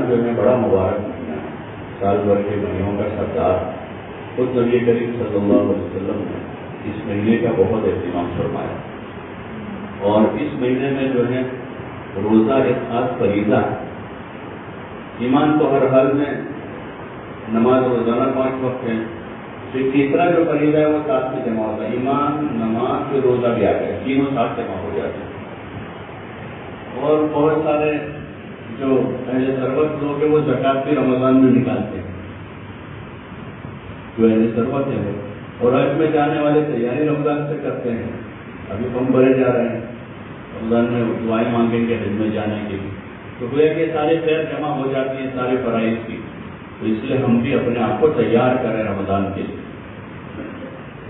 جو ہے بڑا مبارک مہینہ ہے، سال بھر کے مہینوں کا سردار خود نبی کریم صلی اللہ علیہ وسلم نے اس مہینے کا بہت اہتمام فرمایا، اور اس مہینے میں جو ہے روزہ ایک خاص فریضہ ہے۔ ایمان تو ہر حال میں نماز روزانہ 5 وقت ہے، پھر تیسرا جو فریضہ ہے وہ ساتھ میں جمع ہوتا ہے، ایمان نماز پھر روزہ بھی آ گیا، تینوں ساتھ جمع ہو جاتے ہیں۔ اور بہت سارے جو اہل ثروت لوگ ہیں وہ زکوٰۃ بھی رمضان میں نکالتے ہیں، جو اہل ثروت ہے وہ، اور حج میں جانے والے تیاری رمضان سے کرتے ہیں۔ ابھی ہم بڑھے جا رہے ہیں، رمضان میں دعائیں مانگیں گے حج میں جانے کے لیے، تو گویا کہ سارے خیر جمع ہو جاتی ہیں سارے فرائض کی، تو اس لیے ہم بھی اپنے آپ کو تیار کریں رمضان کے لیے۔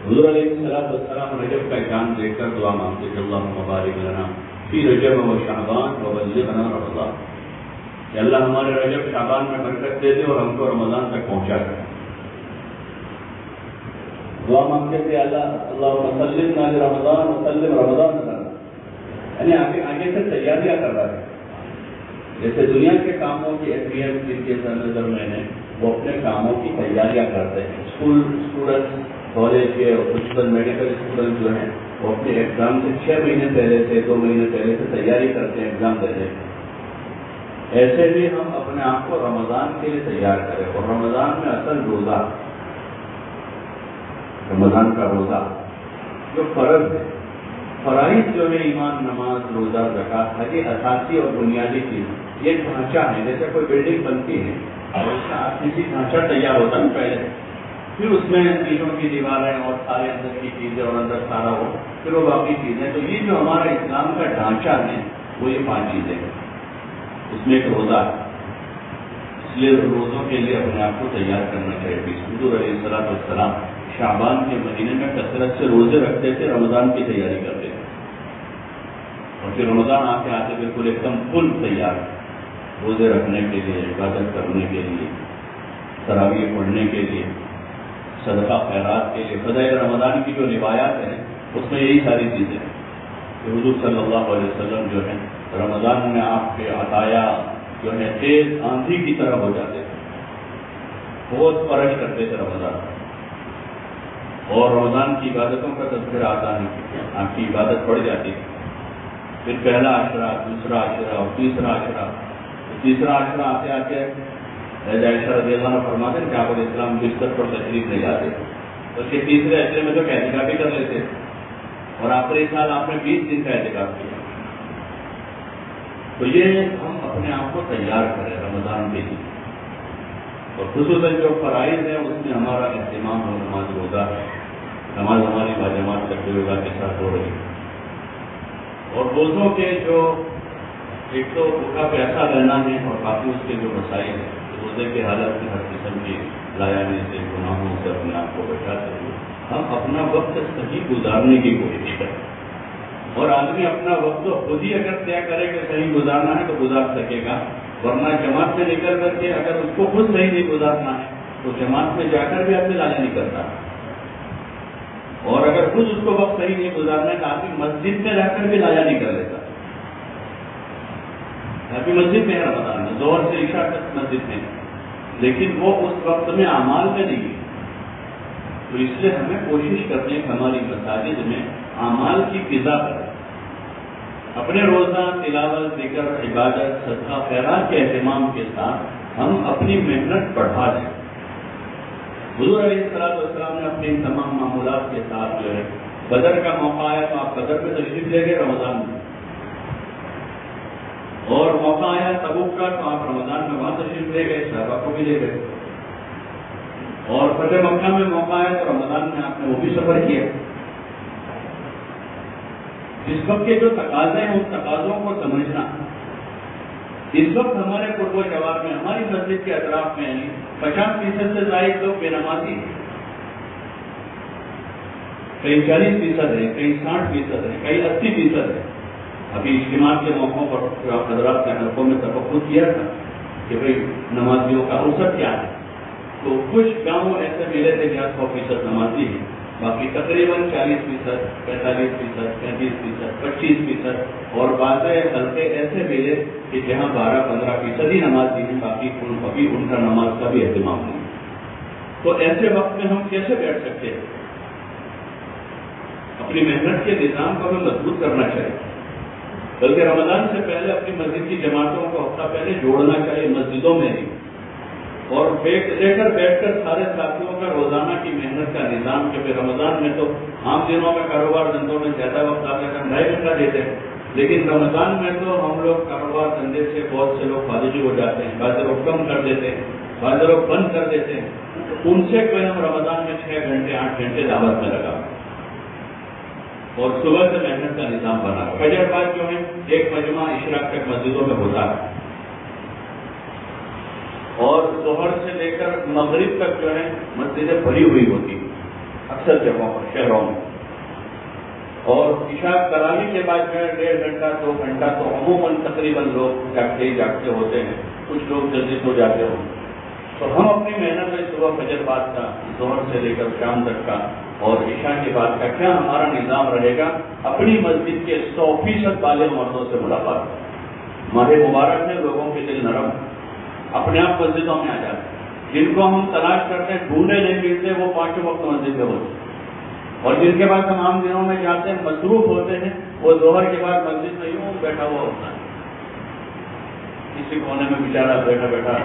حضور علیہ السلام رجب کا چاند دیکھ کر دعا مانگتے کہ اللہم بارک لنا فی رجب و شعبان وبلغنا رمضان، کہ اللہ ہمارے رجب شعبان میں برکت دے دے اور ہم کو رمضان تک پہنچا کرے۔ دعا مانگتے تھے اللہم سلمنا لرمضان وسلم رمضان لنا، یعنی آگے سے تیاریاں کر رہا ہے۔ جیسے دنیا کے کاموں کی اہمیت کے نظر میں نے وہ اپنے کاموں کی تیاریاں کرتے ہیں۔ اسٹوڈنٹس کالج کے اور میڈیکل اسٹوڈنٹ جو ہیں وہ اپنے ایگزام سے 6 مہینے پہلے سے 2 مہینے پہلے سے تیاری کرتے ہیں ایگزام دینے کی۔ ایسے بھی ہم اپنے آپ کو رمضان کے لیے تیار کریں، اور رمضان میں اصل روزہ، رمضان کا روزہ جو فرض ہے، فرائض جو ہے ایمان نماز روزہ زکوٰۃ، حج اساسی اور بنیادی چیز، یہ ڈھانچہ ہے۔ جیسے کوئی بلڈنگ بنتی ہے اور اس کا کسی ڈھانچہ تیار ہوتا ہے پہلے، پھر اس میں اینٹوں کی دیواریں اور سارے اندر کی چیزیں اور اندر سارا ہو، پھر وہ باقی چیزیں۔ تو یہ جو ہمارا اسلام کا ڈھانچہ ہے وہ یہ 5 چیزیں ہیں، اس میں ایک روزہ ہے۔ اس لیے روزوں کے لیے اپنے آپ کو تیار کرنا چاہیے۔ حضور علیہ السلام شعبان کے مہینے میں کثرت سے روزے رکھتے تھے، رمضان کی تیاری کرتے تھے، اور پھر رمضان آتے آتے بالکل ایک دم فل تیار، روزے رکھنے کے لیے، عبادت کرنے کے لیے، تراویح پڑھنے کے لیے، صدقہ خیرات کے لیے۔ فضائل رمضان کی جو روایات ہیں اس میں یہی ساری چیزیں ہیں کہ حضور صلی اللہ علیہ وسلم جو ہے رمضان میں آپ کے عطایا جو ہے تیز آندھی کی طرح ہو جاتے تھے، بہت فرش کرتے تھے رمضان، اور رمضان کی عبادتوں کا تذکرہ آتا ہے، آپ کی عبادت بڑھ جاتی ہے۔ پھر پہلا عشرہ، دوسرا عشرہ اور تیسرا عشرہ، تیسرا عشرہ آتے آتے عائشہ رضی اللہ عنہ فرماتے ہیں کہ آپ علیہ السلام بستر پر تشریف لے جاتے تھے، اس کے تیسرے عشرے میں تو اعتکاف بھی کر لیتے، اور آخری سال آپ نے 20 دن کا اعتکاف کیا۔ تو یہ ہم اپنے آپ کو تیار کریں رمضان کے لیے، اور خصوصاً جو فرائض ہیں اس میں ہمارا اہتمام ہو۔ نماز روزہ ہے، نماز ہماری باجماعت کرتے ہوئے کے ساتھ ہو رہی ہے، اور روزوں کے جو ایک تو بھوکا پیسہ لینا ہے، اور باقی اس کے جو مسائل ہیں، روزے کے حالت میں ہر قسم کی لایانی سے گناہوں سے اپنے آپ کو بچاتے ہوئے ہم اپنا وقت صحیح گزارنے کی کوشش کریں، اور آدمی اپنا وقت خود ہی اگر طے کرے کہ صحیح گزارنا ہے تو گزار سکے گا، ورنہ جماعت میں نکل کر کے اگر اس کو خود صحیح نہیں گزارنا ہے تو جماعت میں جا کر بھی آدمی لایا نہیں کرتا، اور اگر خود اس کو وقت صحیح نہیں گزارنا ہے تو آدمی مسجد میں رہ کر بھی لایا نہیں کر لیتا۔ ابھی مسجد میں ہے رمضان میں، ظہر سے عشاء تک مسجد میں، لیکن وہ اس وقت میں اعمال میں نہیں ہے۔ تو اس لیے ہمیں کوشش کرتے ہیں کہ ہماری مساجد میں اعمال کی فضا کریں، اپنے روزہ تلاوت ذکر عبادت صدقہ خیرات کے اہتمام کے ساتھ ہم اپنی محنت بڑھا دیں۔ حضور علیہ السلام نے اپنے ان تمام معمولات کے ساتھ جو ہے بدر کا موقع آیا تو آپ بدر میں تشریف لے گئے رمضان میں، اور موقع آیا تبوک کا تو آپ رمضان میں وہاں تشریف لے گئے، صحابہ کو بھی لے گئے، اور فتح مکہ میں موقع آیا تو رمضان میں آپ نے وہ بھی سفر کیا۔ اس وقت کے جو تقاضے ہیں ان تقاضوں کو سمجھنا، اس وقت ہمارے قرب و جوار میں ہماری مسجد کے اطراف میں 50% سے زائد لوگ بے نمازی ہیں، کئی 40% ہیں، کئی 60% ہیں، کئی 80% ہیں۔ ابھی اجتماع کے موقعوں پر حضرات کے حلقوں میں تفکر کیا تھا کہ بھئی نمازیوں کا اوسط کیا ہے، تو کچھ گاؤں ایسے ملے تھے جہاں 100% نمازی ہیں، باقی تقریباً 40%, 45%, 33%, 25%, اور بعض حلقے ایسے ملے کہ جہاں 12-15% ہی نماز دی ہے, باقی ابھی ان کا نماز کا بھی اہتمام نہیں. تو ایسے وقت میں ہم کیسے بیٹھ سکتے ہیں؟ اپنی محنت کے نظام کو ہمیں مضبوط کرنا چاہیے, بلکہ رمضان سے پہلے اپنی مسجد کی جماعتوں کو ہفتہ پہلے جوڑنا چاہیے مسجدوں میں ہی, اور بیٹھ کر سارے ساتھیوں کا روزانہ کی محنت کا نظام, کیونکہ رمضان میں تو عام دنوں کا کاروبار دھندوں میں زیادہ وقت آتا ہے, 2.5 گھنٹہ دیتے ہیں, لیکن رمضان میں تو ہم لوگ کاروبار دھندے سے بہت سے لوگ فارغ ہو جاتے ہیں, بعض لوگ کم کر دیتے ہیں, بعض لوگ بند کر دیتے ہیں. ان سے کوئی ہم رمضان میں 6 گھنٹے 8 گھنٹے دعوت میں لگا, اور صبح سے محنت کا نظام بنا. فجر بعد جو ہے ایک مجمع اشراق تک مسجدوں میں ہوتا ہے, اور ظہر سے لے کر مغرب تک جو ہے مسجدیں بھری ہوئی ہوتی اکثر جگہوں پر شہروں میں, اور عشاء تراویح کے بعد جو ہے 1.5 گھنٹہ 2 گھنٹہ تو عموماً تقریباً لوگ جاگتے ہوتے ہیں, کچھ لوگ جلدی سو جاتے ہوں. تو ہم اپنی محنت میں صبح فجر بعد کا, ظہر سے لے کر شام تک کا, اور عشاء کے بعد کا کیا ہمارا نظام رہے گا؟ اپنی مسجد کے 100% بالغ مردوں سے ملاقات. ماہ مبارک میں لوگوں کے دل نرم, اپنے آپ مسجدوں میں آ جاتے ہیں. جن کو ہم تلاش کرتے ہیں ڈھونڈے نہیں ملتے, وہ 5 وقت مسجد میں ہوتے ہیں, اور جن کے پاس ہم عام دنوں میں جاتے ہیں مصروف ہوتے ہیں, وہ ظہر کے بعد مسجد میں یوں بیٹھا ہوا ہوتا ہے, کسی کونے میں بیچارہ بیٹھا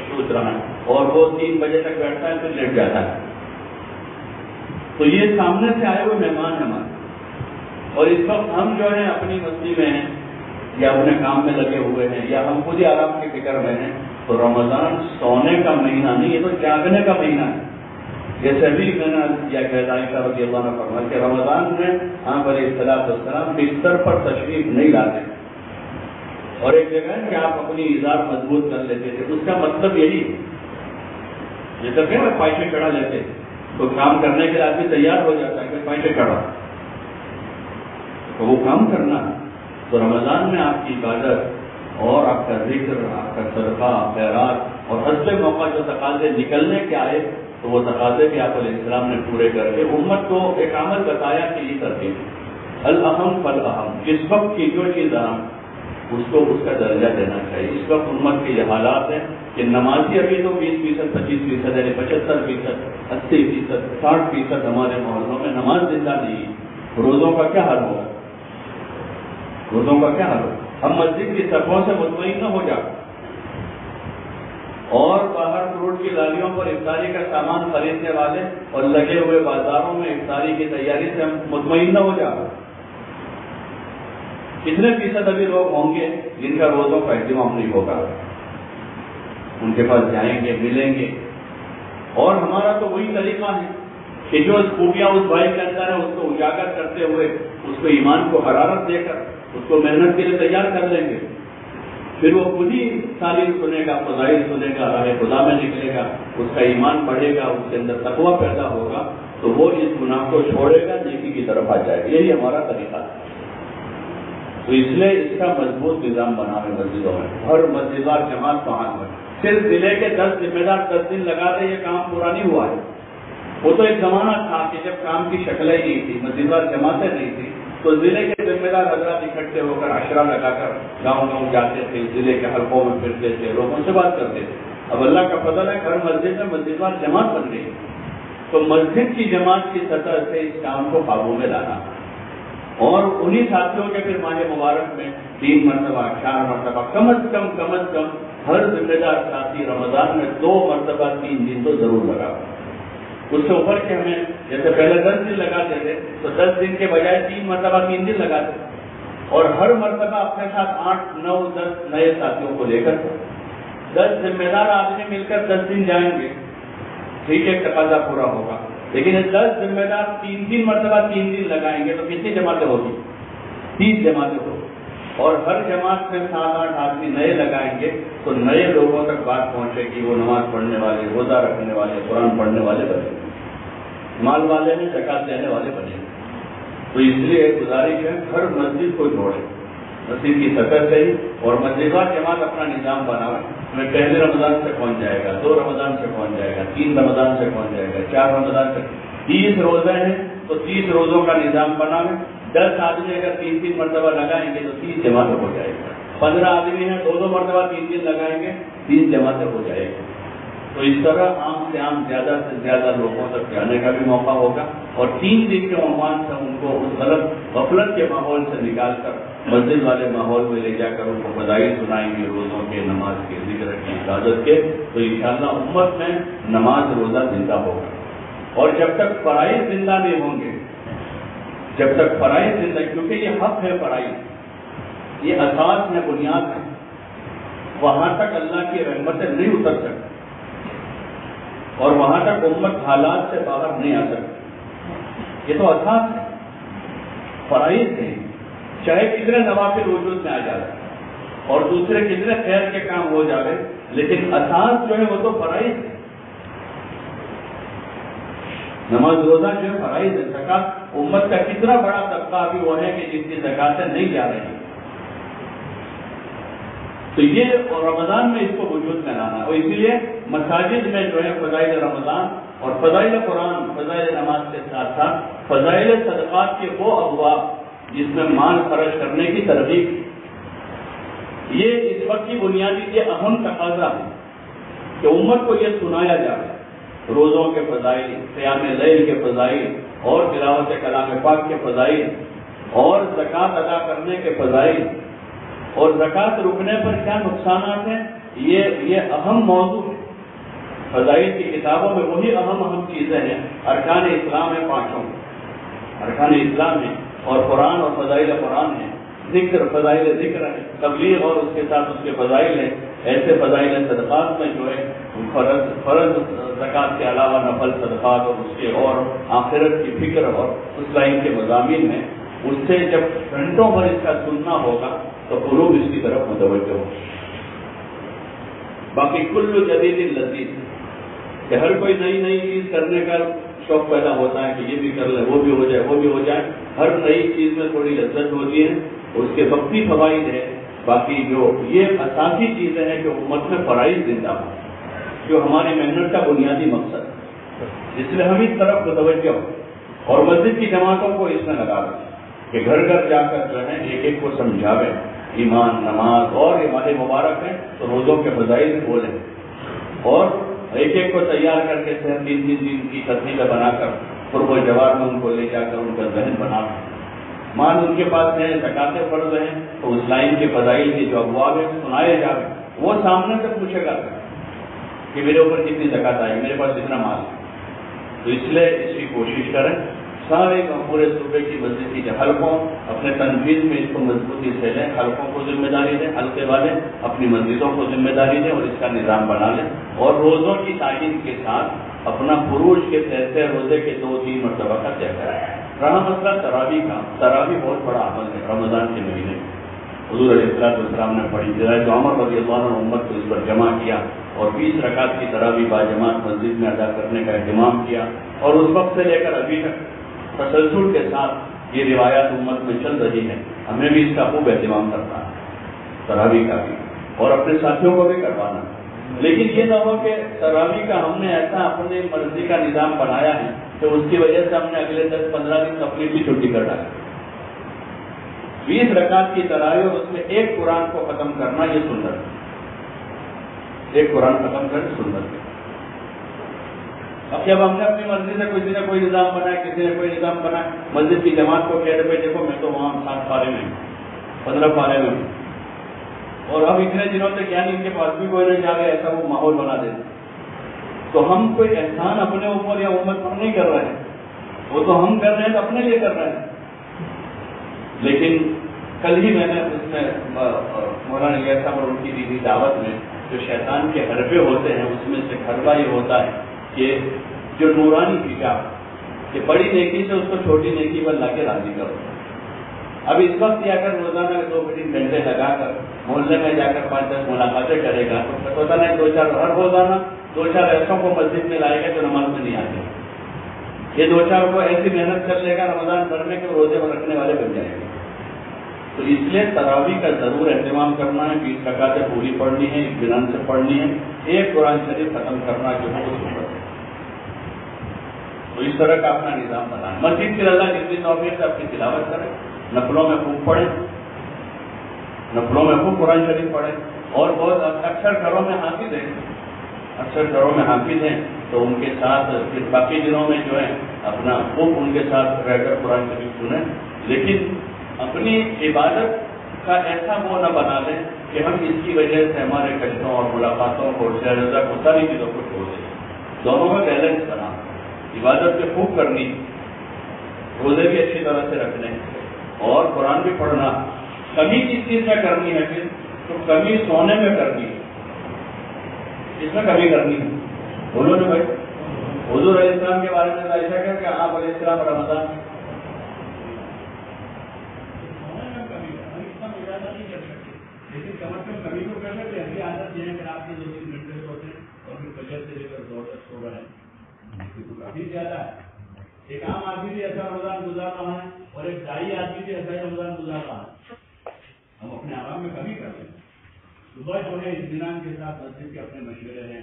سوچ رہا ہے, اور وہ 3 بجے تک بیٹھتا ہے پھر لیٹ جاتا ہے. تو یہ سامنے سے آئے ہوئے مہمان ہیں ہمارے, اور اس وقت ہم جو ہے اپنی مستی میں ہیں, یا اپنے کام میں لگے ہوئے ہیں, یا ہم خود ہی آرام کی فکر میں ہیں. تو رمضان سونے کا مہینہ نہیں, یہ تو جاگنے کا مہینہ ہے. جیسے بھی میں نے کیا کہ عائشہ رضی اللہ عنہ فرمایا کہ رمضان میں آپ علیہ السلام بستر پر تشریف نہیں لاتے, اور ایک جگہ ہے کہ آپ اپنی ازار مضبوط کر لیتے تھے. اس کا مطلب یہی ہے, جیسا کہ میں پائشے چڑھا لیتے, تو کام کرنے کے لیے آدمی تیار ہو جاتا ہے کہ پائشے چڑھا, تو وہ کام کرنا. تو رمضان میں آپ کی عبادت اور آپ کا ذکر, آپ کا صدقہ, خیرات, اور حج موقع جو تقاضے نکلنے کے آئے, تو وہ تقاضے بھی آپ علیہ السلام نے پورے کر کے امت کو ایک عمل بتایا کہ یہ کرتے ہیں الاہم فالاہم, جس وقت کی جو چیز اہم اس کو اس کا درجہ دینا چاہیے. اس وقت امت کے یہ حالات ہیں کہ نمازی ابھی تو 20%, 25%, یعنی 75%, 80%, 60% ہمارے محلوں میں نماز زندہ نہیں ہے. روزوں کا کیا حال ہوگا؟ روزوں کا کیا حال ہوگا؟ ہم مسجد کی صفوں سے مطمئن نہ ہو جائیں, اور باہر فروٹ کی لالیوں پر افطاری کا سامان خریدنے والے اور لگے ہوئے بازاروں میں افطاری کی تیاری سے ہم مطمئن نہ ہو جائیں. کتنے فیصد ابھی لوگ ہوں گے جن کا روزوں کا اہتمام نہیں ہوگا؟ ان کے پاس جائیں گے, ملیں گے, اور ہمارا تو وہی طریقہ ہے کہ جو خوبیاں اس بھائی کے اندر ہے اس کو اجاگر کرتے ہوئے, اس کو ایمان کو حرارت دے کر اس کو محنت کے لیے تیار کر لیں گے. پھر وہ خود ہی تعلیم سنے گا, فضائل سنے گا, راہ خدا میں نکلے گا, اس کا ایمان بڑھے گا, اس کے اندر تقویٰ پیدا ہوگا, تو وہ اس گناہ کو چھوڑے گا, نیکی کی طرف آ جائے گا. یہی ہمارا طریقہ ہے. تو اس لیے اس کا مضبوط نظام بنا ہے مسجدوں میں, ہر مسجدار جماعت بحال ہے. صرف ضلع کے 10 ذمہ دار 10 دن لگا دے, یہ کام پورا نہیں ہوا ہے. وہ تو ایک زمانہ تھا کہ جب کام کی شکلیں نہیں تھی, مسجدار جماعتیں نہیں تھی, تو ضلع کے ذمہ دار حضرات اکٹھے ہو کر عشرہ لگا کر گاؤں جاتے تھے, ضلع کے حلقوں میں پھرتے تھے, لوگوں سے بات کرتے تھے. اب اللہ کا فضل ہے, ہر مسجد میں مسجدوار جماعت بن گئی. تو مسجد کی جماعت کی سطح سے اس کام کو قابو میں لانا, اور انہی ساتھیوں کے پھر ماہ مبارک میں 3 مرتبہ 4 مرتبہ کم از کم ہر ذمہ دار ساتھی رمضان میں 2 مرتبہ 3 دن تو ضرور لگا. اس سے اوپر کے ہمیں جیسے پہلے 10 دن لگاتے تھے, تو 10 دن کے بجائے 3 مرتبہ 3 دن لگاتے, اور ہر مرتبہ اپنے ساتھ 8, 9, 10 نئے ساتھیوں کو لے کر 10 ذمہ دار آدمی مل کر 10 دن جائیں گے, ٹھیک ہے, تقاضا پورا ہوگا. لیکن 10 ذمہ دار 3 مرتبہ 3 دن لگائیں گے تو کتنی جماعتیں ہوگی؟ 30 جماعتیں ہوگی, اور ہر جماعت میں 7-8 آدمی نئے لگائیں گے, تو نئے لوگوں تک بات پہنچے گی. وہ نماز پڑھنے والے, روزہ رکھنے والے, قرآن پڑھنے والے بنے, مال والے میں زکات دینے والے بنے. تو اس لیے گزارش ہے ہر مسجد کو جوڑے, مسجد کی سطح سے ہی, اور مسجدوار جماعت اپنا نظام بناوے. میں پہلے رمضان سے پہنچ جائے گا, 2 رمضان سے پہنچ جائے گا, 3 رمضان سے پہنچ جائے گا, 4 رمضان سے, 30 روزے ہیں تو 30 روزوں کا نظام بنا لیں. 10 آدمی اگر 3 مرتبہ لگائیں گے تو 30 جماعتیں ہو جائے گا. 15 آدمی ہیں 2 مرتبہ 3 لگائیں گے 30 جماعتیں ہو جائے گی. تو اس طرح عام سے عام زیادہ سے زیادہ لوگوں تک جانے کا بھی موقع ہوگا. اور 3 دن کے عنوان سے ان کو اس غفلت کے ماحول سے نکال کر مسجد والے ماحول میں لے جا کر ان کو فضائل سنائیں گے روزوں کے, نماز کے, ذکر کی, عبادت کے. تو انشاءاللہ امت میں نماز روزہ زندہ ہوگا. اور جب تک فرائض زندہ نہیں ہوں گے, جب تک فرائض زندہ, کیونکہ یہ حق ہے فرائض, یہ اساس ہے, بنیاد ہے, وہاں تک اللہ کی رحمتیں نہیں اتر سکتی اور وہاں تک امت حالات سے باہر نہیں آ سکتی. یہ تو اساس ہے, فرائض ہیں, چاہے کتنے نوافل وجود میں آ جائے اور دوسرے کتنے خیر کے کام ہو جائے, لیکن اساس جو ہے وہ تو فرائض ہے. نماز روزہ جو ہے فرائض ہے. زکات امت کا کتنا بڑا طبقہ ابھی وہ ہے کہ جس کی زکاتیں نہیں جا رہی, تو یہ رمضان میں اس کو وجود میں لانا. اور اسی لیے مساجد میں جو ہے فضائل رمضان اور فضائل قرآن, فضائل نماز کے ساتھ ساتھ فضائل صدقات کے وہ ابواب جس میں مال خرچ کرنے کی ترغیب, یہ اس وقت کی بنیادی یہ اہم تقاضا ہے کہ امت کو یہ سنایا جائے. روزوں کے فضائل, قیام لیل کے فضائل اور تلاوت کلام پاک کے فضائل اور زکوٰۃ ادا کرنے کے فضائل اور زکوٰۃ رکنے پر کیا نقصانات ہیں, یہ اہم موضوع ہے. فضائل کی کتابوں میں وہی اہم چیزیں ہیں. ارکان اسلام ہے 5 ارکان اسلام ہیں, اور قرآن اور فضائل قرآن ہیں, ذکر فضائل ذکر ہے, تبلیغ اور اس کے ساتھ اس کے فضائل ہیں. ایسے فضائل صدقات میں جو ہے فرض زکوٰۃ کے علاوہ نفل صدقات اور اس کے اور آخرت کی فکر اور اس لائن کے مضامین میں, اس سے جب گھنٹوں بھر اس کا سننا ہوگا تو قلوب اس کی طرف متوجہ ہو. باقی کل جدید لذیذ, کہ ہر کوئی نئی چیز کرنے کا شوق پیدا ہوتا ہے کہ یہ بھی کر لیں, وہ بھی ہو جائے, وہ بھی ہو جائے. ہر نئی چیز میں تھوڑی لذت ہوتی ہے, اس کے وقتی فوائد ہے. باقی جو یہ اساسی چیزیں ہیں کہ امت میں فرائض زندہ ہو, جو ہماری محنت کا بنیادی مقصد ہے, اس لیے ہم اس طرف متوجہ ہوں اور مسجد کی جماعتوں کو اس میں لگا دیں کہ گھر گھر جا کر جو ہے ایک ایک کو سمجھاویں. ایمان, نماز اور یہ ماہ مبارک ہیں تو روزوں کے فضائل بولیں, اور ایک ایک کو تیار کر کے 3 دن کی ترتیبیں بنا کر قرب و جوار میں ان کو لے جا کر ان کا ذہن بنا کر مان ان کے پاس ہے, زکاتیں فرض ہیں تو اس لائن کے فضائل کے جو ابواب ہیں سنائے جائیں. وہ سامنے سے پوچھے گا کہ میرے اوپر کتنی زکات آئی, میرے پاس کتنا مال ہے. تو اس لیے اس کی کوشش کریں سارے پورے صوبے کی مسجد کی حلقوں اپنے تنفیذ میں اس کو مضبوطی سے لیں, حلقوں کو ذمہ داری دیں, حلقے والے اپنی مسجدوں کو ذمہ داری دیں اور اس کا نظام بنا لیں. اور روزوں کی تعین کے ساتھ اپنا فروج کے تحت روزے کے 2-3 مرتبہ کا طے کریں. رہا مسئلہ تراویح کا, تراویح بہت بڑا عمل ہے رمضان کے مہینے. حضور علیہ السلام نے پڑھی, جو عمر رضی اللہ عنہ امت کو اس پر جمع کیا اور 20 رکعت کی تراویح باجماعت مسجد میں ادا کرنے کا اہتمام کیا. اور اس وقت سے لے کر ابھی تک تسلسل کے ساتھ یہ روایات امت میں چل رہی ہے. ہمیں بھی اس کا خوب اہتمام کرنا ہے, تراویح کا بھی, اور اپنے ساتھیوں کو بھی کروانا. لیکن یہ نہ ہو کہ تراویح کا ہم نے ایسا اپنی مرضی کا نظام بنایا ہے کہ اس کی وجہ سے ہم نے اگلے 10-15 دن کمپلیٹلی چھٹی کر ڈالی. 20 رکعت کی تراویح اور اس میں ایک قرآن کو ختم کرنا یہ سنت ہے. ایک قرآن ختم کرنا سنت ہے. اب جب ہم نے اپنی مرضی سے کسی نے کوئی نظام بنایا, کسی نے کوئی نظام بنایا, مسجد کی جماعت کو کہتے بھائی دیکھو میں تو وہاں 7 پارے میں 15 پارے میں ہوں, اور اب اتنے دنوں سے کیا نہیں ان کے پاس بھی کوئی نہیں جا گیا, ایسا وہ ماحول بنا دیتے. تو ہم کوئی احسان اپنے اوپر یا امت پر نہیں کر رہے ہیں, وہ تو ہم کر رہے ہیں تو اپنے لیے کر رہے ہیں. لیکن کل ہی میں نے اس میں مولانا الیاس صاحب اور ان کی دی دعوت میں جو شیطان کے حربے ہوتے ہیں اس میں سے حربہ یہ ہوتا ہے کہ جو نورانی حجاب کہ بڑی نیکی سے اس کو چھوٹی نیکی پر لا کے راضی کرو. اب اس وقت یہ اگر روزانہ 2-3 گھنٹے لگا کر محلے میں جا کر 5-10 ملاقاتیں کرے گا تو پتہ نہیں 2-4 ہر روزانہ 2-4 ایسوں کو مسجد میں لائے گا جو نماز میں نہیں آتے. یہ 2-4 کو ایسی محنت کر لے گا رمضان بھر میں کہ روزے میں رکھنے والے بن جائیں گے. تو اس لیے تراویح کا ضرور اہتمام کرنا ہے. 20 رکعتیں پوری پڑھنی ہے, اطمینان سے پڑھنی ہے. ایک قرآن شریف ختم کرنا جو ہے وہ سنت ہے. تو اس طرح کا اپنا نظام بنائیں. مسجد کے اللہ جتنی توفیق سے اپنی تلاوت کریں, نفلوں میں خوب پڑھیں, نفلوں میں خوب قرآن شریف پڑھیں. اور بہت اکثر گھروں میں حافظ ہیں, اکثر گھروں میں حافظ ہیں, تو ان کے ساتھ پھر باقی دنوں میں جو ہے اپنا خوب ان کے ساتھ رہ کر قرآن شریف سنیں. لیکن اپنی عبادت کا ایسا وہ نہ بنا لیں کہ ہم اس کی وجہ سے ہمارے کشتوں اور ملاقاتوں کو زیادہ کو ساری چیزوں کو چھوڑ دیں. دونوں کا بیلنس بنا, عبادت بھی خوب کرنی, روزے بھی اچھی طرح سے رکھنے, اور قرآن بھی پڑھنا. کمی کس چیز میں کرنی ہے پھر, تو کمی سونے میں کرنی ہے, اس میں کمی کرنی ہے. بولو نا بھائی, حضور علیہ السلام کے بارے میں ایسا کر کہ آپ علیہ السلام رمضان لیکن کم از کم کمی تو کر سکتے. ایسی عادت یہ ہے کہ آپ کے 2-3 گھنٹے سوتے ہیں اور پھر فجر سے لے کر زور تک سو رہے ہیں, تو کافی زیادہ ہے. ایک عام آدمی بھی ایسا رمضان گزار رہا ہے اور ایک دائی آدمی بھی ایسا ہی رمضان گزار رہا ہے. ہم اپنے آرام میں کمی کر لیں. صبح جو ہے اطمینان کے ساتھ مسجد کے اپنے مشورے ہیں,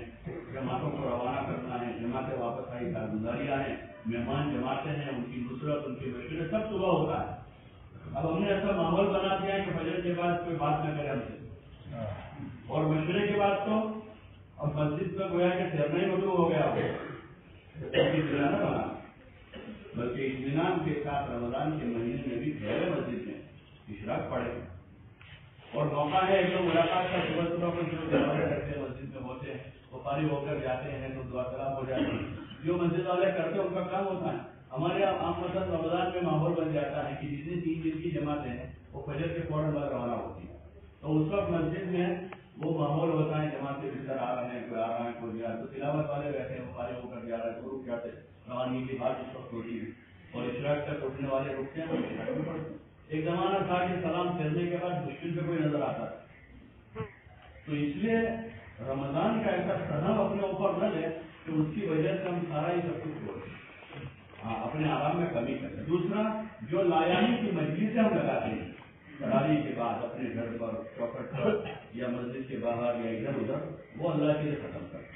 جماعتوں کو روانہ کرنا ہے, جماعتیں واپس آئی کارگزاریاں ہیں, مہمان جماعتیں ہیں, ان کی نصرت, ان کے مشورے سب صبح ہوتا ہے. اب ہم نے ایسا ماحول بنا دیا ہے کہ فجر کے بعد کوئی بات نہ کرے ہم سے, اور مشورے کے بعد تو اب مسجد میں گویا کہ ٹھہرنا ہی مطلوب ہو گیا نہ بنا, بلکہ اطمینان کے ساتھ رمضان کے مہینے میں بھی ٹھہرے مسجد میں, اشراق پڑھے. اور موقع ہے ایک دو ملاقات کا, صبح صبح کو جو دروازے رکھتے ہیں مسجد میں ہوتے ہیں, وہ فارغ ہو کر جاتے ہیں تو دعا سلام ہو جاتے ہیں. جو مسجد والے کرتے ہیں ان کا کام ہوتا ہے. ہمارے یہاں عام مثلاً رمضان میں ماحول بن جاتا ہے کہ جتنی 3 دن کی جماعتیں ہیں وہ فجر کے فوراً بعد روانہ ہوتی ہیں, تو اس وقت مسجد میں وہ ماحول ہوتا ہے, جماعتیں بستر آ رہے ہیں, کوئی آ رہا ہے, کوئی جا رہا ہے, تو تلاوت والے بیٹھے ہیں, وہ فارغ ہو کر جا رہے ہیں, تو رک جاتے ہیں. روانگی کی بات اس وقت ہوتی ہے, اور اشراق تک اٹھنے والے رکتے ہیں, وہ اشراق بھی پڑھتے ہیں. ایک زمانہ تھا کہ سلام پھیرنے کے بعد مشکل پہ کوئی نظر آتا تھا. تو اس لیے رمضان کا ایسا قدم اپنے اوپر نہ لے کہ اس کی وجہ سے ہم سارا ہی سب کچھ چھوڑ دیں. ہاں, اپنے آرام میں کمی کریں. دوسرا, جو لایانی کی مجلسیں ہم لگاتے ہیں تراویح کے بعد اپنے گھر پر, چوکھٹ پر, یا مسجد کے باہر, یا ادھر ادھر, وہ اللہ کے لیے ختم کریں.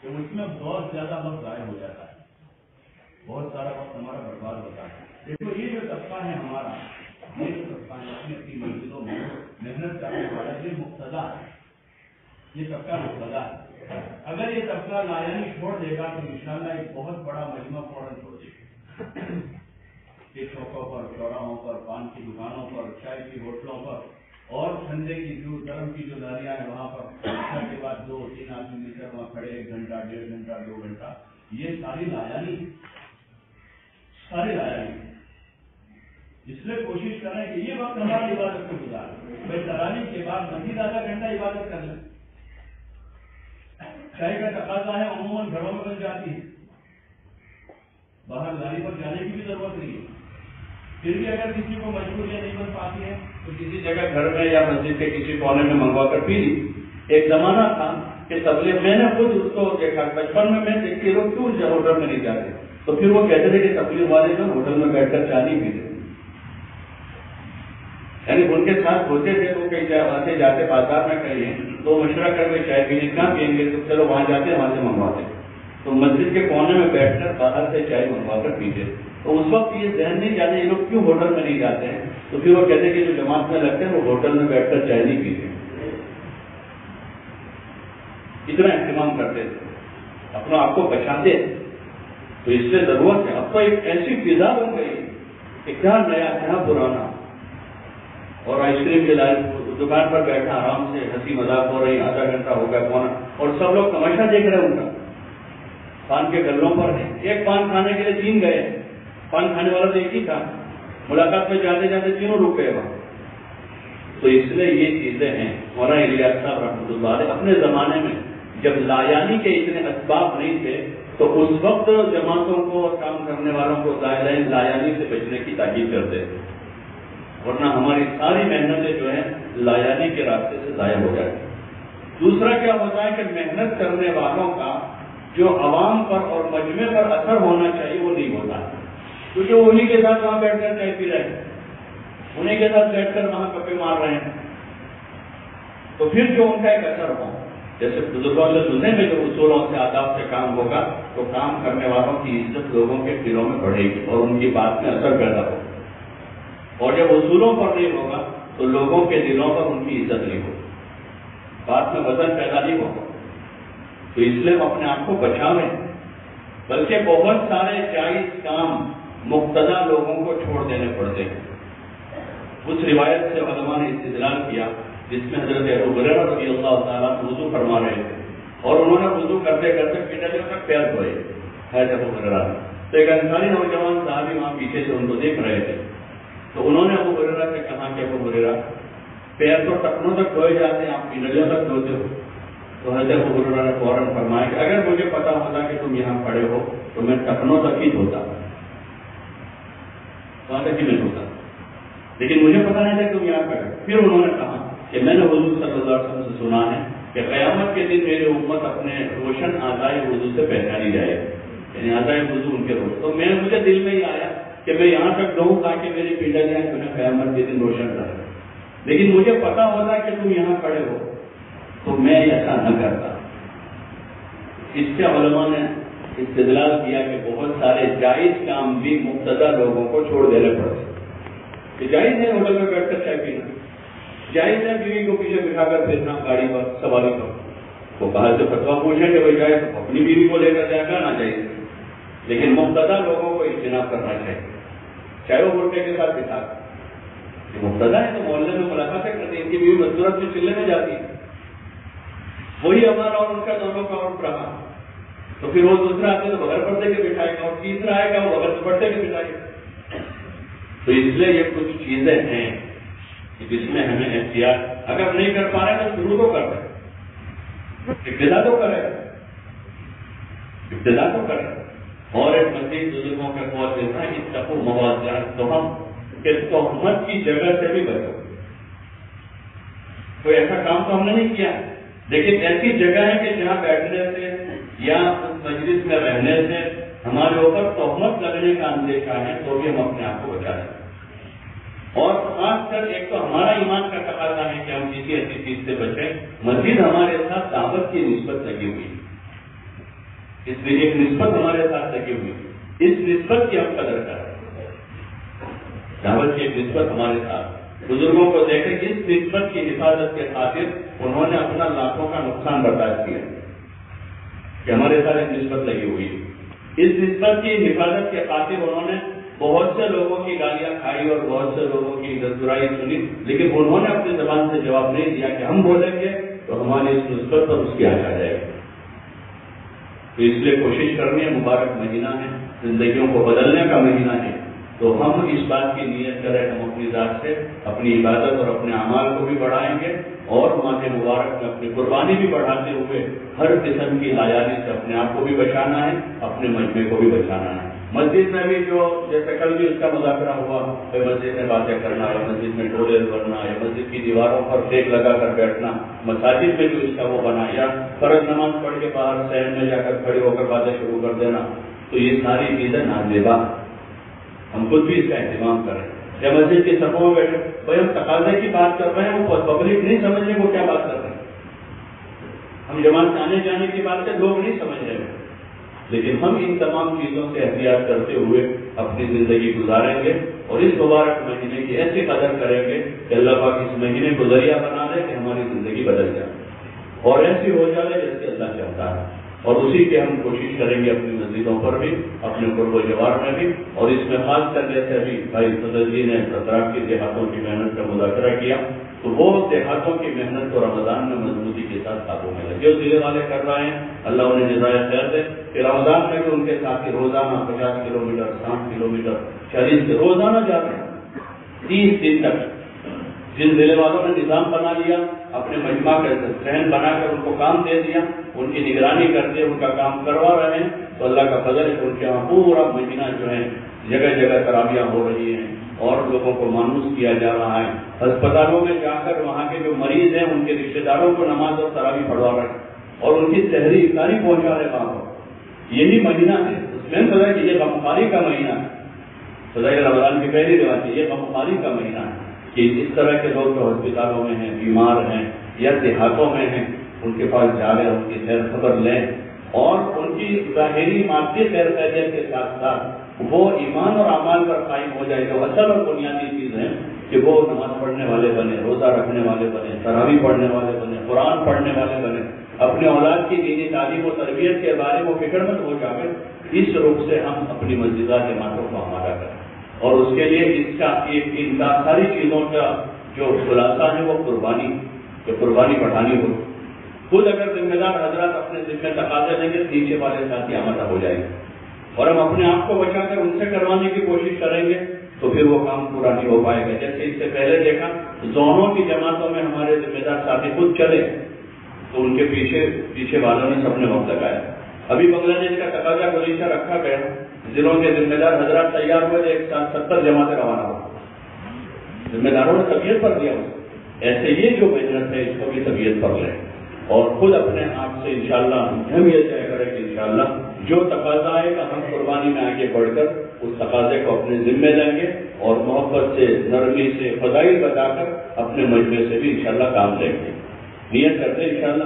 تو اس میں بہت زیادہ وقت ضائع ہو جاتا ہے, بہت سارا وقت ہمارا برباد ہوتا ہے. دیکھو یہ جو طبقہ ہے ہمارا, یہ جو طبقہ ہے اپنی اپنی مسجدوں میں محنت کرنے والا, یہ مقتدا ہے, یہ طبقہ مقتدا ہے. اگر یہ طبقہ لایانی چھوڑ دے گا تو انشاءاللہ ایک بہت بڑا مجمع فوراً چھوڑ دے گا. یہ چوکوں پر, چوراہوں پر, پان کی دکانوں پر, چائے کی ہوٹلوں پر, اور ٹھنڈے کی جو گرم کی جو داریاں ہیں وہاں پر عشاء کے بعد 2-3 آدمی مل کر وہاں کھڑے 1 گھنٹہ, 1.5 گھنٹہ, 2 گھنٹہ, یہ ساری لایانی, ساری لایانی. اس لیے کوشش کریں کہ یہ وقت ہماری عبادت میں گزاریں. بھائی تراویح کے بعد مزید آدھا گھنٹہ عبادت کر لیں. چائے کا تقاضا ہے, عموماً گھروں میں بن جاتی ہے, باہر گاڑی پر جانے کی بھی ضرورت نہیں ہے. پھر بھی اگر کسی کو مجبوریاں نہیں بن پاتی ہے تو کسی جگہ گھر میں یا مسجد کے کسی کونے میں منگوا کر پی لی. ایک زمانہ تھا کہ تبلیغ, میں نے خود اس کو دیکھا, بچپن میں دیکھتی لوگ کیوں ہوٹل میں نہیں جاتے, تو پھر وہ کہتے تھے کہ تبلیغ والے جو ہوٹل میں بیٹھ کر چائے نہیں پیتے, یعنی ان کے ساتھ ہوتے تھے. تو کہیں آتے جاتے بازار میں کہیں تو مشورہ کر کے چائے پینے کہاں پئیں گے, تو چلو وہاں جاتے ہیں, وہاں سے منگواتے. تو مسجد کے کونے میں بیٹھ کر باہر سے چائے منگوا کر پیتے. تو اس وقت یہ ذہن نہیں جاتے یہ لوگ کیوں ہوٹل میں نہیں جاتے ہیں, تو پھر وہ کہتے ہیں کہ جو جماعت میں لگتے ہیں وہ ہوٹل میں بیٹھ کر چائے نہیں پیتے. اتنا اہتمام کرتے تھے, اپنا آپ کو بچاتے. تو اس سے ضرورت ہے, اب تو ایک ایسی فضا بن گئی کہ کیا نیا کیا پرانا. اور آئس کریم کے دکان پر بیٹھا آرام سے ہنسی مذاق ہو رہی, آدھا گھنٹہ ہو گیا پونا, اور سب لوگ تماشا دیکھ رہے ہیں ان کا. پان کے گلوں پر ہیں, ایک پان کھانے کے لیے 3 گئے, پان کھانے والا تو ایک ہی تھا, ملاقات میں جاتے جاتے تینوں رک گئے وہاں. تو اس لیے یہ چیزیں ہیں. مولانا الیاس صاحب رحمۃ اللہ علیہ اپنے زمانے میں جب لایانی کے اتنے اسباب نہیں تھے تو اس وقت جماعتوں کو اور کام کرنے والوں کو لایانی سے بچنے کی تاکید کرتے تھے, ورنہ ہماری ساری محنتیں جو ہیں لایانی کے راستے سے ضائع ہو جاتی. دوسرا کیا ہوتا ہے کہ محنت کرنے والوں کا جو عوام پر اور مجمع پر اثر ہونا چاہیے وہ نہیں ہوتا, کیونکہ وہ انہیں کے ساتھ وہاں بیٹھ کر چائے پی رہے ہیں, انہیں کے ساتھ بیٹھ کر وہاں گپے مار رہے ہیں. تو پھر جو ان کا ایک اثر ہو, جیسے بزرگوں سے سننے میں جو اصولوں سے آداب سے کام ہوگا تو کام کرنے والوں کی عزت لوگوں کے دلوں میں بڑھے گی اور ان کی بات میں اثر پیدا ہوگا، اور جب اصولوں پر نہیں ہوگا تو لوگوں کے دلوں پر ان کی عزت نہیں ہوگی، بات میں وزن پیدا نہیں ہوگا۔ تو اس لیے ہم اپنے آپ کو بچاویں، بلکہ بہت سارے جائز کام مقتدی لوگوں کو چھوڑ دینے پڑتے ہیں۔ اس روایت سے علماء نے استدلال کیا جس میں حضرت ابو ہریرہ رضی اللہ تعالیٰ وضو فرما رہے تھے اور انہوں نے وضو کرتے کرتے پنڈلیوں تک پیر دھوئے، حضرت ابو ہریرہ، تو ایک انصاری نوجوان صحابی وہاں پیچھے سے ان کو دیکھ رہے تھے، تو انہوں نے ابو ہریرہ سے کہا کہ ابو ہریرہ پیر تو ٹخنوں تک دھوئے جاتے ہیں، آپ پنڈلیوں تک دھوتے ہو؟ تو حضرت ابو ہریرہ نے فوراً فرمایا کہ اگر مجھے پتا ہوتا کہ تم یہاں کھڑے ہو تو میں ٹخنوں تک ہی دھوتا، وہاں تک ہی میں دھوتا، لیکن مجھے پتا نہیں تھا کہ تم یہاں کھڑے۔ پھر انہوں نے کہا کہ میں نے حضور صلی اللہ علیہ وسلم سے سنا ہے کہ قیامت کے دن میری امت اپنے روشن اعضائے وضو سے پہچانی جائے گی، یعنی اعضائے وضو ان کے روشن، تو مجھے دل میں ہی آیا کہ میں یہاں تک دھوؤں تاکہ میری پنڈلیاں تمہیں قیامت کے دن روشن رہے، لیکن مجھے پتا ہوتا کہ تم یہاں کھڑے ہو تو میں ایسا نہ کرتا۔ اس سے علماء نے استدلال کیا کہ بہت سارے جائز کام بھی مقتدی لوگوں کو چھوڑ دینے پڑتے، کہ جائز ہے ہوٹل میں بیٹھ کر چائے پینا، جائز ہے بیوی کو پیچھے بٹھا کر بھیجنا گاڑی پر سواری پر، وہ باہر سے فتویٰ پوچھیں کہ بھائی جائز تو اپنی بیوی کو لے کر جائے گا، نہ جائز، لیکن مقتدی لوگوں کو اجتناب کرنا چاہیے، چاہے وہ بلٹے کے ساتھ بٹھا، مقتدی ہے تو محلے میں ملاقاتیں کرتے ہیں، ان کی بیوی مزدورت میں چلنے میں جاتی ہے، وہی ہمارا اور ان کا دونوں کا عرف رہا، تو پھر وہ دوسرا آتے تو بغیر پردے کے بٹھائے گا اور تیسرا آئے گا وہ بغیر پردے کے بٹھائے گا۔ تو اس لیے یہ کچھ چیزیں ہیں جس میں ہمیں احتیاط، اگر نہیں کر پا رہے تو شروع تو کر رہے، ابتدا تو کرے، ابتدا تو کرے۔ اور ایک مزید بزرگوں کا قول دیتا ہے کہ اتقوا مواضع التہم، کہ تہمت کی جگہ سے بھی بچو۔ کوئی ایسا کام تو ہم نے نہیں کیا، لیکن ایسی جگہ ہے کہ جہاں بیٹھنے سے یا اس مجلس میں رہنے سے ہمارے اوپر تہمت لگنے کا اندیشہ ہے تو بھی ہم اپنے آپ کو بچا لیں۔ اور خاص کر ایک تو ہمارا ایمان کا تقاضا ہے کہ ہم کسی ایسی چیز سے بچیں، مزید ہمارے ساتھ دعوت کی نسبت لگی ہوئی، اس لیے ایک نسبت ہمارے ساتھ لگی ہوئی، اس نسبت کی ہم قدر کریں، دعوت کی ایک نسبت ہمارے ساتھ، بزرگوں کو دیکھیں اس نسبت کی حفاظت کے خاطر انہوں نے اپنا لاکھوں کا نقصان برداشت کیا کہ ہمارے ساتھ ایک نسبت لگی ہوئی، اس نسبت کی حفاظت کے خاطر انہوں نے بہت سے لوگوں کی گالیاں کھائی اور بہت سے لوگوں کی عزت برائی سنی، لیکن انہوں نے اپنی زبان سے جواب نہیں دیا کہ ہم بولیں گے تو ہماری اس نسبت پر اس کی آنچ آ جائے گی۔ تو اس لیے کوشش کرنی ہے، مبارک مہینہ ہے، زندگیوں کو بدلنے کا مہینہ ہے، تو ہم اس بات کی نیت کریں ہم اپنی ذات سے اپنی عبادت اور اپنے اعمال کو بھی بڑھائیں گے اور ماہ مبارک میں اپنی قربانی بھی بڑھاتے ہوئے ہر قسم کی لایانی سے اپنے آپ کو بھی بچانا ہے، اپنے مجمع کو بھی بچانا ہے۔ مسجد میں بھی جو جیسے کل بھی اس کا مذاکرہ ہوا کہ مسجد میں باتیں کرنا یا مسجد میں ڈولے بننا یا مسجد کی دیواروں پر ٹیک لگا کر بیٹھنا، مساجد میں جو اس کا وہ بنا یا فرض نماز پڑھ کے باہر صحن میں جا کر کھڑے ہو کر باتیں شروع کر دینا، تو یہ ساری چیزیں نازیبا، ہم خود بھی اس کا اہتمام کریں۔ یا مسجد کے صفوں میں بیٹھے بھائی ہم تقاضے کی بات کر رہے ہیں، وہ پبلک نہیں سمجھ رہے وہ کیا بات کر رہے ہیں، ہم جماعت سے آنے جانے کی بات سے لوگ نہیں سمجھ رہے، لیکن ہم ان تمام چیزوں سے احتیاط کرتے ہوئے اپنی زندگی گزاریں گے اور اس مبارک مہینے کی ایسی قدر کریں گے کہ اللہ پاک اس مہینے کو ذریعہ بنا دے کہ ہماری زندگی بدل جائے اور ایسی ہو جائے جیسے اللہ چاہتا ہے، اور اسی کی ہم کوشش کریں گے اپنی مسجدوں پر بھی، اپنے قرب و جوار میں بھی، اور اس میں خاص کر جیسے ابھی بھائی صدر جی نے ستراک کی دیہاتوں کی محنت کا مذاکرہ کیا، تو وہ دیہاتوں کی محنت کو رمضان میں مضبوطی کے ساتھ قابو میں لگے، جو ضلع والے کر رہے ہیں اللہ انہیں جزائے خیر دے کہ رمضان میں بھی ان کے ساتھ روزانہ 50 کلومیٹر 60 کلومیٹر 40 سے روزانہ جا رہے ہیں 30 دن تک۔ جن ضلع والوں نے نظام بنا لیا، اپنے مجمع کا ذہن بنا کر ان کو کام دے دیا، ان کی نگرانی کرتے ان کا کام کروا رہے ہیں، تو اللہ کا فضل ہے کہ ان کے یہاں پورا مہینہ جو ہے جگہ جگہ تراویاں ہو رہی ہیں اور لوگوں کو مانوس کیا جا رہا ہے، ہسپتالوں میں جا کر وہاں کے جو مریض ہیں ان کے رشتے داروں کو نماز اور تراویح پڑھوا رہے ہیں اور ان کی سحری افطاری پہنچا رہے وہاں پر۔ یہی مہینہ ہے، اس میں سزا کہ یہ غمخواری کا مہینہ ہے، سزا رمضان کی پہلی روایت ہے، یہ غمخواری کا مہینہ ہے کہ اس طرح کے لوگ جو ہسپتالوں میں ہیں، بیمار ہیں یا دیہاتوں میں ہیں، ان کے پاس جا رہے ہیں، ان کی خیر خبر لیں، اور ان کی ظاہری مادی خیر خیریت کے ساتھ ساتھ وہ ایمان اور اعمال پر قائم ہو جائے گا۔ اصل اور بنیادی چیز ہے کہ وہ نماز پڑھنے والے بنے، روزہ رکھنے والے بنے، تراویح پڑھنے والے بنے، قرآن پڑھنے والے بنے، اپنے اولاد کی دینی تعلیم و تربیت کے بارے میں فکر مند ہو جائے۔ اس روح سے ہم اپنی مسجدات جماعتوں کو آمادہ کریں، اور اس کے لیے اس کا ان ساری چیزوں کا جو خلاصہ ہے وہ قربانی بڑھانی ہو۔ خود اگر ذمہ دار حضرات اپنے ذمہ تقاضے دیں گے، نیچے والے ساتھی آمادہ ہو جائیں گے، اور ہم اپنے آپ کو بچا کر ان سے کروانے کی کوشش کریں گے تو پھر وہ کام پورا نہیں ہو پائے گا۔ جیسے اس سے پہلے دیکھا، زونوں کی جماعتوں میں ہمارے ذمہ دار ساتھی خود چلے تو ان کے پیچھے والوں نے سب نے وقت لگایا۔ ابھی بنگلہ دیش کا تقاضا گلیچہ رکھا گیا، ضلعوں کے ذمہ دار حضرات تیار ہوئے تھے، ایک ساتھ 70 جماعتیں روانہ ہو، ذمہ داروں نے طبیعت پر دیا اسے۔ ایسے یہ جو محنت ہے اس کو بھی طبیعت پر لیں، اور خود اپنے آپ سے انشاءاللہ ہم یہ طے کریں کہ انشاءاللہ جو تقاضا آئے گا ہم قربانی میں آگے بڑھ کر اس تقاضے کو اپنے ذمے لیں گے، اور محبت سے، نرمی سے، فضائل بتا کر اپنے مجمع سے بھی انشاءاللہ کام لیں گے۔ نیت کرتے ہیں انشاءاللہ؟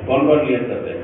کون کون نیت کرتے ہیں؟